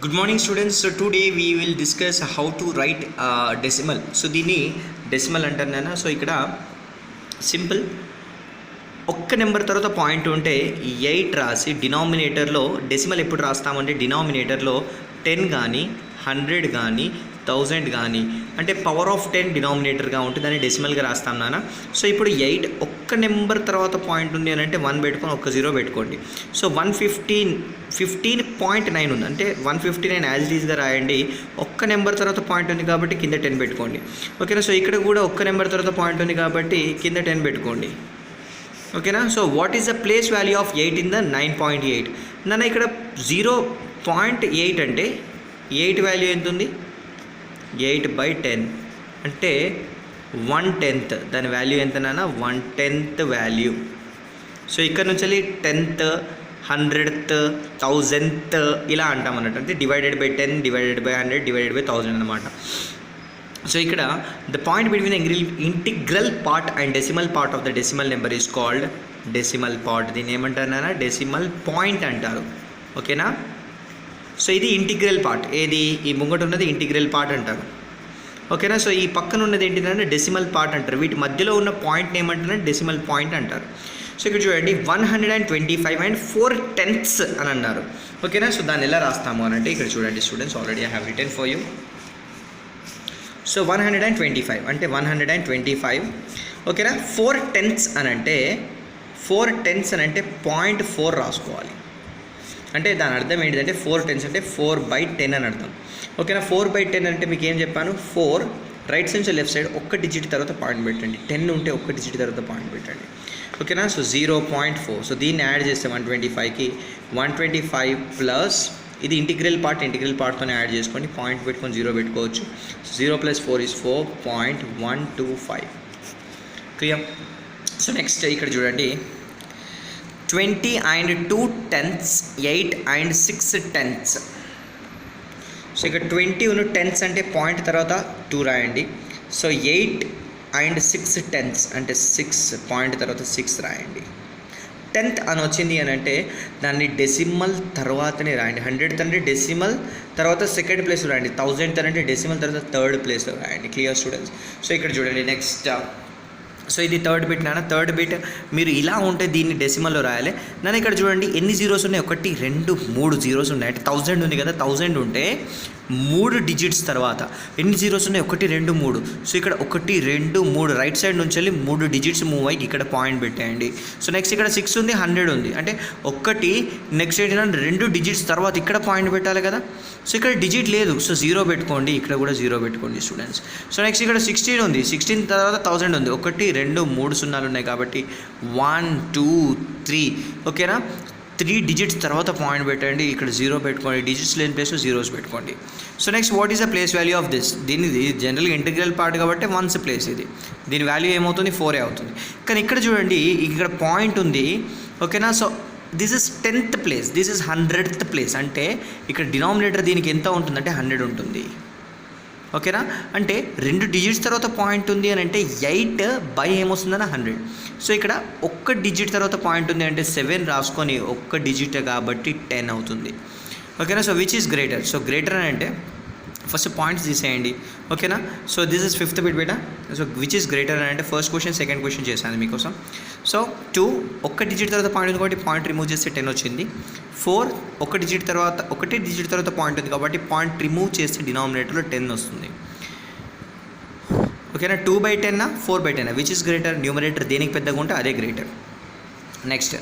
Good morning students. So today we will discuss how to write decimal. So దీన్ని decimal అంటారు. So ఇక్కడ simple ఒక్క number తర్వాత point ఉంటే 8 రాసి డినామినేటర్లో డెసిమల్ ఎప్పుడు రాస్తామంటే డినామినేటర్లో 10 కానీ 100 కానీ 1000 కానీ అంటే పవర్ ఆఫ్ 10 డినామినేటర్గా ఉంటుంది, దాన్ని డెసిమల్గా రాస్తాం నాన్న. సో ఇప్పుడు 8 ఒక్క నెంబర్ తర్వాత పాయింట్ ఉంది అని అంటే 1 పెట్టుకొని ఒక్క 0 పెట్టుకోండి. సో 15.9 ఉంది అంటే 159 యాజ్ ఇట్ ఈస్గా రాయండి. ఒక్క నెంబర్ తర్వాత పాయింట్ ఉంది కాబట్టి కింద 10 పెట్టుకోండి. ఓకేనా. సో ఇక్కడ కూడా ఒక్క నెంబర్ తర్వాత పాయింట్ ఉంది కాబట్టి కింద 10 పెట్టుకోండి. ఓకేనా. So what is the place value of 8 in the 9.8 నాన్న? ఇక్కడ 0.8 అంటే 8 వాల్యూ ఎంత ఉంది? 8/10 అంటే 1/10. దాని వాల్యూ ఎంత నాన్న? 1/10 వాల్యూ. సో ఇక్కడ నుంచి 10th 100th 1000th ఇలా అంటాం అన్నట్టు, అంటే divided by 10 divided by 100 divided by 1000 అనమాట. సో ఇక్కడ the point between the integral part and decimal part of the decimal number is called decimal part. దీన్ని ఏమంటారు నాన్న? డెసిమల్ పాయింట్ అంటారు. ఓకేనా. సో ఇది ఇంటిగ్రల్ పార్ట్. ఏది? ఈ ముంగట ఉన్నది ఇంటిగ్రల్ పార్ట్ అంటారు. ఓకేనా. సో ఈ పక్కన ఉన్నది ఏంటిదంటే డెసిమల్ పార్ట్ అంటారు. వీటి మధ్యలో ఉన్న పాయింట్ని ఏమంటారంటే డెసిమల్ పాయింట్ అంటారు. సో ఇక్కడ చూడండి 125 and 4/10 అని అన్నారు. ఓకేనా. సో దాన్ని ఎలా రాస్తాము అని అంటే ఇక్కడ చూడండి students, already I have return for you. So 125 అంటే 125. ఓకేనా. 4/10 అని అంటే 4/10 అని అంటే 0.4 రాసుకోవాలి. అంటే దాని అర్థం ఏంటిదంటే 4/10 అంటే 4/10 అని అర్థం. ఓకేనా. 4/10 అంటే మీకు ఏం చెప్పాను? 4 రైట్ సైడ్ నుంచి లెఫ్ట్ సైడ్ ఒక్క డిజిట్ తర్వాత పాయింట్ పెట్టండి. 10 ఉంటే ఒక్క డిజిట్ తర్వాత పాయింట్ పెట్టండి. ఓకేనా. సో 0.4. సో దీన్ని యాడ్ చేస్తే 125కి 125 ప్లస్ ఇది ఇంటిగ్రల్ పార్ట్తోనే యాడ్ చేసుకోండి. పాయింట్ పెట్టుకొని 0 పెట్టుకోవచ్చు. సో 0 + 4 = 4.125. క్లియర్. సో నెక్స్ట్ ఇక్కడ చూడండి 20 and 2/10, 8 and 6/10. సో ఇక్కడ 20 ఉన్న 10 అంటే పాయింట్ తర్వాత 2 రాయండి. సో 8 and 6/10 అంటే 6 పాయింట్ తర్వాత 6 రాయండి. 10th అని వచ్చింది అని అంటే దాన్ని డెసిమల్ తర్వాతనే రాయండి. 100th అంటే డెసిమల్ తర్వాత సెకండ్ ప్లేస్లో రాయండి. 1000th అంటే డెసిమల్ తర్వాత థర్డ్ ప్లేస్లో రాయండి. Clear students. సో ఇక్కడ చూడండి నెక్స్ట్. సో ఇది థర్డ్ బిట్ నాన్న. థర్డ్ బిట్ మీరు ఇలా ఉంటే దీన్ని డెసిమల్లో రాయాలి నాన్న. ఇక్కడ చూడండి ఎన్ని జీరోస్ ఉన్నాయి? 1 2 3 జీరోస్ ఉన్నాయి. అంటే 1000 ఉంది కదా, 1000 ఉంటే 3 డిజిట్స్ తర్వాత ఎన్ని జీరోస్ ఉన్నాయి? 1 2 3. సో ఇక్కడ 1 2 3 రైట్ సైడ్ నుంచి వెళ్ళి 3 డిజిట్స్ మూవ్ అయ్యి ఇక్కడ పాయింట్ పెట్టేయండి. సో నెక్స్ట్ ఇక్కడ 6 ఉంది, 100 ఉంది. అంటే 1 నెక్స్ట్ ఏంటంటే 2 డిజిట్స్ తర్వాత ఇక్కడ పాయింట్ పెట్టాలి కదా. సో ఇక్కడ డిజిట్ లేదు, సో 0 పెట్టుకోండి. ఇక్కడ కూడా 0 పెట్టుకోండి స్టూడెంట్స్. సో నెక్స్ట్ ఇక్కడ 16 ఉంది, 16 తర్వాత 1000 ఉంది. 1 2 3 సున్నాలు ఉన్నాయి కాబట్టి 1 2 3. ఓకేనా. 3 డిజిట్స్ తర్వాత పాయింట్ పెట్టండి. ఇక్కడ 0 పెట్టుకోండి. డిజిట్స్ లేని ప్లేస్లో జీరోస్ పెట్టుకోండి. So next what is the place value of this? దీనిది జనరల్గా ఇంటిగ్రల్ పార్ట్ కాబట్టి 1's ప్లేస్ ఇది. దీని వాల్యూ ఏమవుతుంది? 4 అవుతుంది. కానీ ఇక్కడ చూడండి ఇక్కడ పాయింట్ ఉంది. ఓకేనా. So this is 10th place, this is 100th place. అంటే ఇక్కడ డినామినేటర్ దీనికి ఎంత ఉంటుందంటే 100 ఉంటుంది. ఓకేనా. అంటే 2 డిజిట్స్ తర్వాత పాయింట్ ఉంది అని అంటే 8 ఏమొస్తుందని 100. సో ఇక్కడ ఒక్క డిజిట్ తర్వాత పాయింట్ ఉంది అంటే 7 రాసుకొని ఒక్క డిజిట్ కాబట్టి 10 అవుతుంది. ఓకేనా. So which is greater? So greater అని అంటే ఫస్ట్ పాయింట్స్ తీసేయండి. ఓకేనా. So this is 5th bit beta. So which is greater అని అంటే ఫస్ట్ క్వశ్చన్ సెకండ్ క్వశ్చన్ చేశాను మీకోసం. సో 2 ఒక్క డిజిట్ తర్వాత పాయింట్ ఉంది కాబట్టి పాయింట్ రిమూవ్ చేస్తే 10 వచ్చింది. 4 ఒకటి డిజిట్ తర్వాత పాయింట్ ఉంది కాబట్టి పాయింట్ రిమూవ్ చేస్తే డినామినేటర్లో 10 వస్తుంది. ఓకేనా. 2/10 4/10 విచ్ ఇస్ గ్రేటర్? న్యూమరేటర్ దేనికి పెద్దగా ఉంటే అదే greater. Next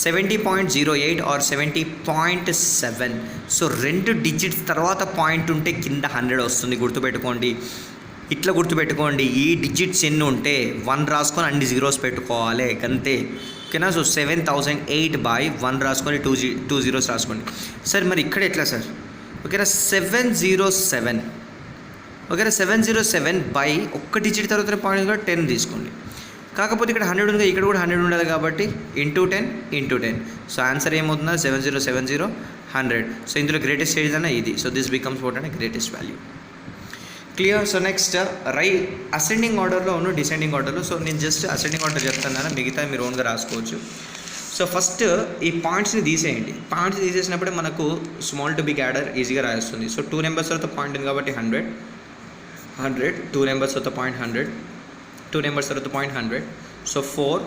70.08 or 70.7. So 2 digits తర్వాత పాయింట్ ఉంటే కింద 100 వస్తుంది. గుర్తుపెట్టుకోండి, ఇట్లా గుర్తుపెట్టుకోండి. ఈ డిజిట్స్ ఎన్ని ఉంటే 1 రాసుకొని అన్ని జీరోస్ పెట్టుకోవాలి అంతే. ఓకేనా. సో 7008/1 రాసుకొని 2 జీరోస్ రాసుకోండి. సార్ మరి ఇక్కడ ఎట్లా సార్? ఓకేనా. 707. ఓకేనా. 707 ఒక్క డిజిట్ తర్వాత పాయింట్ కూడా 10 తీసుకోండి. కాకపోతే ఇక్కడ 100 ఉంది, ఇక్కడ కూడా 100 ఉండాలి కాబట్టి ఇంటూ 10. సో ఆన్సర్ ఏమవుతుందా? 7070 100. సో ఇందులో గ్రేటెస్ట్ ఏదైనా ఇది. సో దిస్ బికమ్స్ వాట్ అంటే greatest value. Clear. So next ascending ఆర్డర్లో డిసెండింగ్ ఆర్డర్లో. సో నేను జస్ట్ అసెండింగ్ ఆర్డర్ చెప్తాను, మిగతా మీరు ఓన్గా రాసుకోవచ్చు. సో ఫస్ట్ ఈ పాయింట్స్ని తీసేయండి. పాయింట్స్ తీసేసినప్పుడే మనకు స్మాల్ టు బిగ్ యాడర్ ఈజీగా రాస్తుంది. సో 2 నెంబర్స్ తర్వాత పాయింట్ ఉంది కాబట్టి 100, 2 నెంబర్స్ తర్వాత పాయింట్ 100, 2 నెంబర్స్ తర్వాత పాయింట్ 100. సో 4,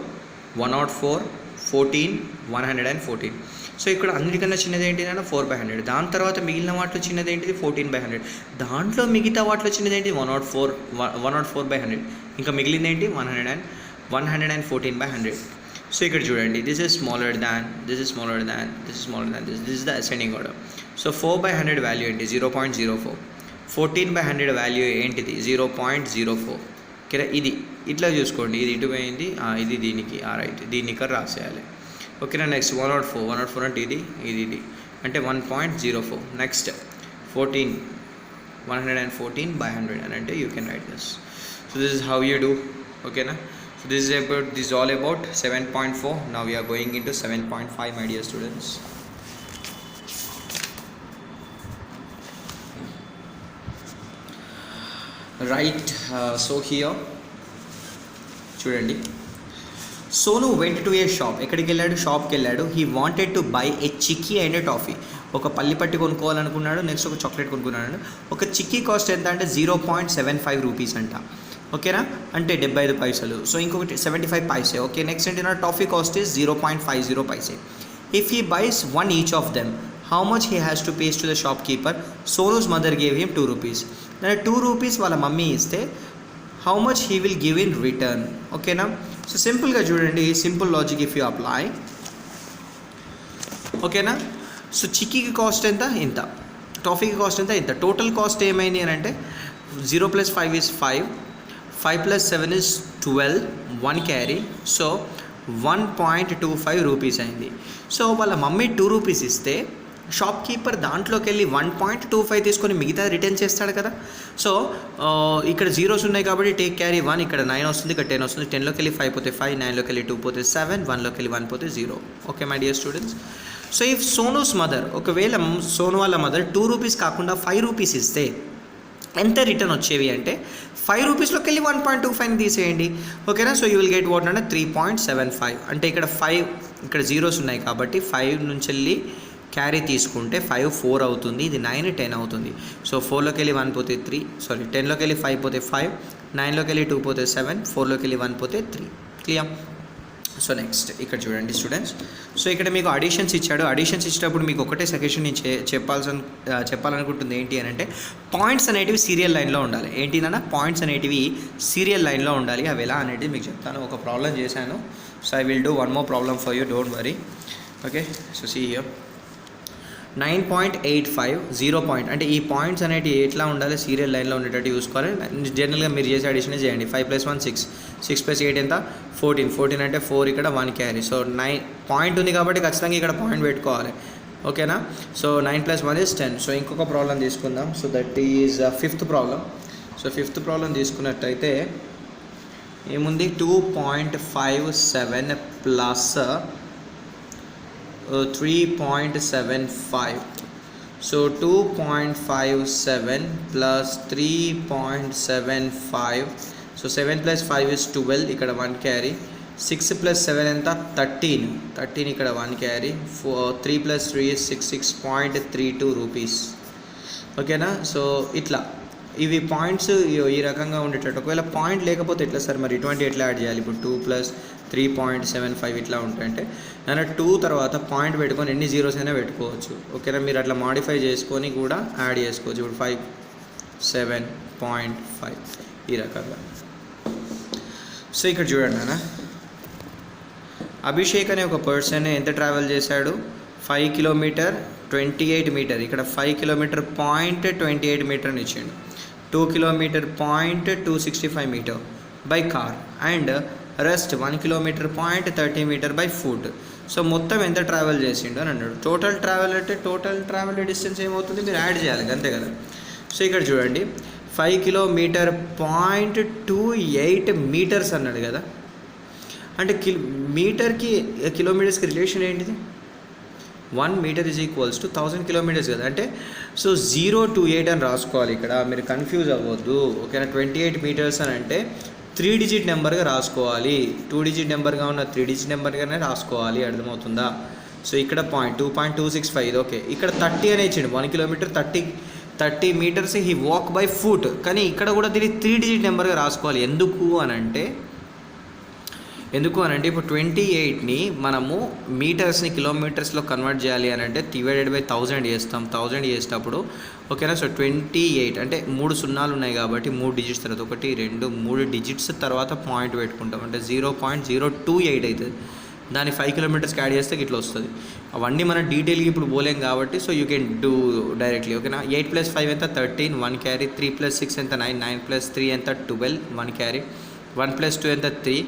104, 14, 114. సో ఇక్కడ అన్నిటికన్నా చిన్నది ఏంటి అంటే 4/100. దాని తర్వాత మిగిలిన వాటిలో చిన్నది ఏంటిది 14/100. దాంట్లో మిగతా వాటిలో చిన్నది ఏంటి 104/100. ఇంకా మిగిలింది ఏంటి 114/100. సో ఇక్కడ చూడండి, this is smaller than, this is smaller than, this is smaller than, this is the ascending order. So 4/100 value ఏంటి 0.04. 14/100 వాల్యూ ఏంటిది 0.04. ఓకేనా, ఇది ఇట్లా చూసుకోండి. ఇది ఇటు పోయింది, ఇది దీనికి రైట్, దీన్ని ఇక్కడ రాసేయాలి. ఓకేనా. నెక్స్ట్ 104 అంటే ఇది అంటే 1.04. నెక్స్ట్ 114/100 అని అంటే you can write this. So this is how you do. ఓకేనా. So this is all about 7.4. Now we are going into 7.5, my dear students. Right, so here చూడండి, Sonu went to A shop. ఎక్కడికి వెళ్ళాడు? షాప్కి వెళ్ళాడు. He wanted to buy A chikki and A toffee. ఒక పల్లి పట్టి కొనుక్కోవాలనుకున్నాడు, next ఒక చాక్లెట్ కొనుక్కున్నాడు. ఒక చిక్కీ కాస్ట్ ఎంత అంటే 0.75 రూపీస్ అంట. ఓకేనా, అంటే 75 పైసలు. సో ఇంకొకటి 75 పైసే. ఓకే, నెక్స్ట్ ఏంటి, toffee cost is 0.50 paise. If he buys one each of them, how much he has to pays to the shopkeeper? Sonu's mother gave him 2 rupees. అంటే 2 రూపీస్ వాళ్ళ మమ్మీ ఇస్తే how much he will give in return? ఓకేనా. So సింపుల్గా చూడండి, simple logic if you apply. ఓకేనా. So చిక్కీకి cost ఎంత? ఇంత. టాఫీకి కాస్ట్ ఎంత? ఇంత. టోటల్ కాస్ట్ ఏమైంది అని అంటే 0 + 5 is 5, 5 + 7 is 12, 1 carry. So 1.25 rupees అయింది. సో వాళ్ళ మమ్మీ 2 రూపీస్ ఇస్తే షాప్ కీపర్ దాంట్లోకి వెళ్ళి 1.25 తీసుకొని మిగతా రిటర్న్ చేస్తాడు కదా. సో ఇక్కడ జీరోస్ ఉన్నాయి కాబట్టి టేక్ క్యారీ 1, ఇక్కడ 9 వస్తుంది, ఇక్కడ 10 వస్తుంది. 10లోకి వెళ్ళి 5 పోతే 5, 9లోకి వెళ్ళి 2 పోతే 7, 1లోకి వెళ్ళి 1 పోతే 0. Okay my dear students. So if Sonu's mother, ఒకవేళ సోను వాళ్ళ మదర్ 2 రూపీస్ కాకుండా 5 రూపీస్ ఇస్తే ఎంత రిటర్న్ వచ్చేవి అంటే 5 రూపీస్లోకి వెళ్ళి 1.25ని తీసేయండి. ఓకేనా. So you will get what అంటే 3.75. అంటే ఇక్కడ 5, ఇక్కడ జీరోస్ ఉన్నాయి కాబట్టి 5 నుంచి వెళ్ళి క్యారీ తీసుకుంటే 5 4 అవుతుంది, ఇది 9 10 అవుతుంది. సో 4లోకి వెళ్ళి 1 పోతే 3, 10లోకి వెళ్ళి 5 పోతే 5, 9లోకి వెళ్ళి 2 పోతే 7, 4లోకి వెళ్ళి 1 పోతే 3. క్లియర్. సో నెక్స్ట్ ఇక్కడ చూడండి స్టూడెంట్స్. సో ఇక్కడ మీకు అడిషన్స్ ఇచ్చాడు. అడిషన్స్ ఇచ్చేటప్పుడు మీకు ఒకటే సెక్షన్ నేను చెప్పాలనుకుంటుంది ఏంటి అని అంటే పాయింట్స్ అనేటివి సీరియల్ లైన్లో ఉండాలి. ఏంటిదన్నా పాయింట్స్ అనేటివి సీరియల్ లైన్లో ఉండాలి. అవి ఎలా అనేది మీకు చెప్తాను. ఒక ప్రాబ్లం చేశాను. So I will do one more problem for you, don't worry. Okay. So see here 9.85 0 point అంటే ఈ పాయింట్స్ అనేటివి ఎట్లా ఉండాలి, సీరియల్ లైన్లో ఉండేటట్టు చూసుకోవాలి. జనరల్గా మీరు చేసే అడిషన్ చేయండి. 5 + 1 6, 6 + 8 ఎంత 14, 14 అంటే 4, ఇక్కడ 1 క్యారీ. సో 9 పాయింట్ ఉంది కాబట్టి ఖచ్చితంగా ఇక్కడ పాయింట్ పెట్టుకోవాలి. ఓకేనా. So 9 + 1 is 10. సో ఇంకొక ప్రాబ్లం తీసుకుందాం. So that is 5th problem. So 5th problem తీసుకున్నట్టయితే ఏముంది, 2.57 plus 3.75. So 2.57 plus 3.75. So 7 + 5 is 12, ఇక్కడ 1 క్యారీ. 6 + 7 ఎంత 13, 13 ఇక్కడ 1 క్యారీ. 3 + 3 is 6, 6.32 rupees. ఓకేనా. సో ఇట్లా ఇవి పాయింట్స్ ఈ రకంగా ఉండేటట్టు. ఒకవేళ పాయింట్ లేకపోతే ఎట్లా సార్ మరి ఇటువంటి ఎట్లా యాడ్ చేయాలి? ఇప్పుడు 2 + 3.75 ఇట్లా ఉంటాయంటే నేను 2 తర్వాత పాయింట్ పెట్టుకొని ఎన్ని జీరోస్ అయినా పెట్టుకోవచ్చు. ఓకేనా. మీరు అట్లా మాడిఫై చేసుకొని కూడా యాడ్ చేసుకోవచ్చు. ఇప్పుడు 5 7.5 ఈ రకంగా. సో ఇక్కడ చూడండి నాన్న, అభిషేక్ అనే ఒక పర్సన్ ఎంత ట్రావెల్ చేశాడు? 5 కిలోమీటర్ 28 మీటర్. ఇక్కడ 5 కిలోమీటర్ 0.28 మీటర్ అని ఇచ్చిండు. 2 kilometre 0.265 metre by car and rest 1 kilometre 0.30 metre by foot. So మొత్తం ఎంత ట్రావెల్ చేసిండు అని అన్నాడు. టోటల్ ట్రావెల్ అంటే టోటల్ ట్రావెల్ డిస్టెన్స్ ఏమవుతుంది మీరు యాడ్ చేయాలి, అంతే కదా. సో ఇక్కడ చూడండి 5 కిలోమీటర్ 0.28 మీటర్స్ అన్నాడు కదా. అంటే మీటర్కి కిలోమీటర్స్కి రిలేషన్ ఏంటిది? 1 metre is equals to 1000 kilometres కదా. అంటే సో 0 to 8 అని రాసుకోవాలి. ఇక్కడ మీరు కన్ఫ్యూజ్ అవ్వద్దు. ఓకేనా. 28 మీటర్స్ అని అంటే 3 డిజిట్ నెంబర్గా రాసుకోవాలి. 2 డిజిట్ నెంబర్గా ఉన్న 3 డిజిట్ నెంబర్గానే రాసుకోవాలి. అర్థమవుతుందా? సో ఇక్కడ పాయింట్ 2.265. ఓకే, ఇక్కడ 30 అనే ఇచ్చిండు. 1 kilometre 30 metres he walk by foot. కానీ ఇక్కడ కూడా దీన్ని 3 డిజిట్ నెంబర్గా రాసుకోవాలి. ఎందుకు అనంటే ఇప్పుడు 28ని మనము మీటర్స్ని కిలోమీటర్స్లో కన్వర్ట్ చేయాలి అని అంటే డివైడెడ్ బై 1000 చేస్తాం. 1000 చేసేటప్పుడు ఓకేనా. సో 28 అంటే 3 సున్నాలు ఉన్నాయి కాబట్టి 3 డిజిట్స్ తర్వాత 1 2 3 డిజిట్స్ తర్వాత పాయింట్ పెట్టుకుంటాం. అంటే 0.028 అవుతుంది. దాన్ని 5 కిలోమీటర్స్కి యాడ్ చేస్తే ఇట్లా వస్తుంది. అవన్నీ మనం డీటెయిల్గా ఇప్పుడు పోలేం కాబట్టి so you can do directly. ఓకేనా. 8 + 5 ఎంత 13, 1 క్యారీ. 3 + 6 ఎంత 9, 9 + 3 ఎంత 12, 1 క్యారీ. 1 + 2 ఎంత 3,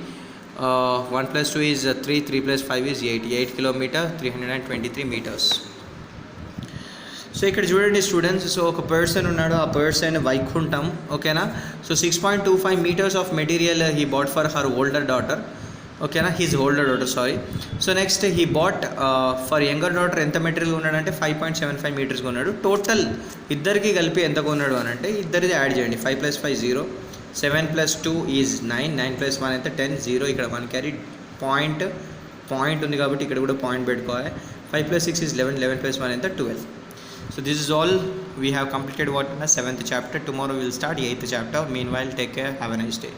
1 + 2 is 3, 3 + 5 is 8. 8 kilometre 323 metres. So ఇక్కడ చూడండి స్టూడెంట్స్, సో ఒక పర్సన్ ఉన్నాడు. ఆ పర్సన్ వైకుంఠం. ఓకేనా. So 6.25 metres of material he bought for her older daughter. ఓకేనా, he's older daughter sorry. So next he bought for younger daughter ఎంత material ఉన్నాడంటే 5.75 మీటర్స్గా ఉన్నాడు. టోటల్ ఇద్దరికి కలిపి ఎంత కొన్నాడు అని అంటే ఇద్దరిది యాడ్ చేయండి. 5 + 5 0, 7 + 2 ఈజ్ 9, 9 + 1 అయితే 10, 0 ఇక్కడ 1 క్యారీ. పాయింట్ ఉంది కాబట్టి ఇక్కడ కూడా పాయింట్ పెట్టుకోవాలి. 5 + 6 ఈజ్ 11, 11 + 1 అయితే 12. So this is all we have completed what in the 7th chapter. Tomorrow we will start 8th chapter. Meanwhile, take care. Have a nice day.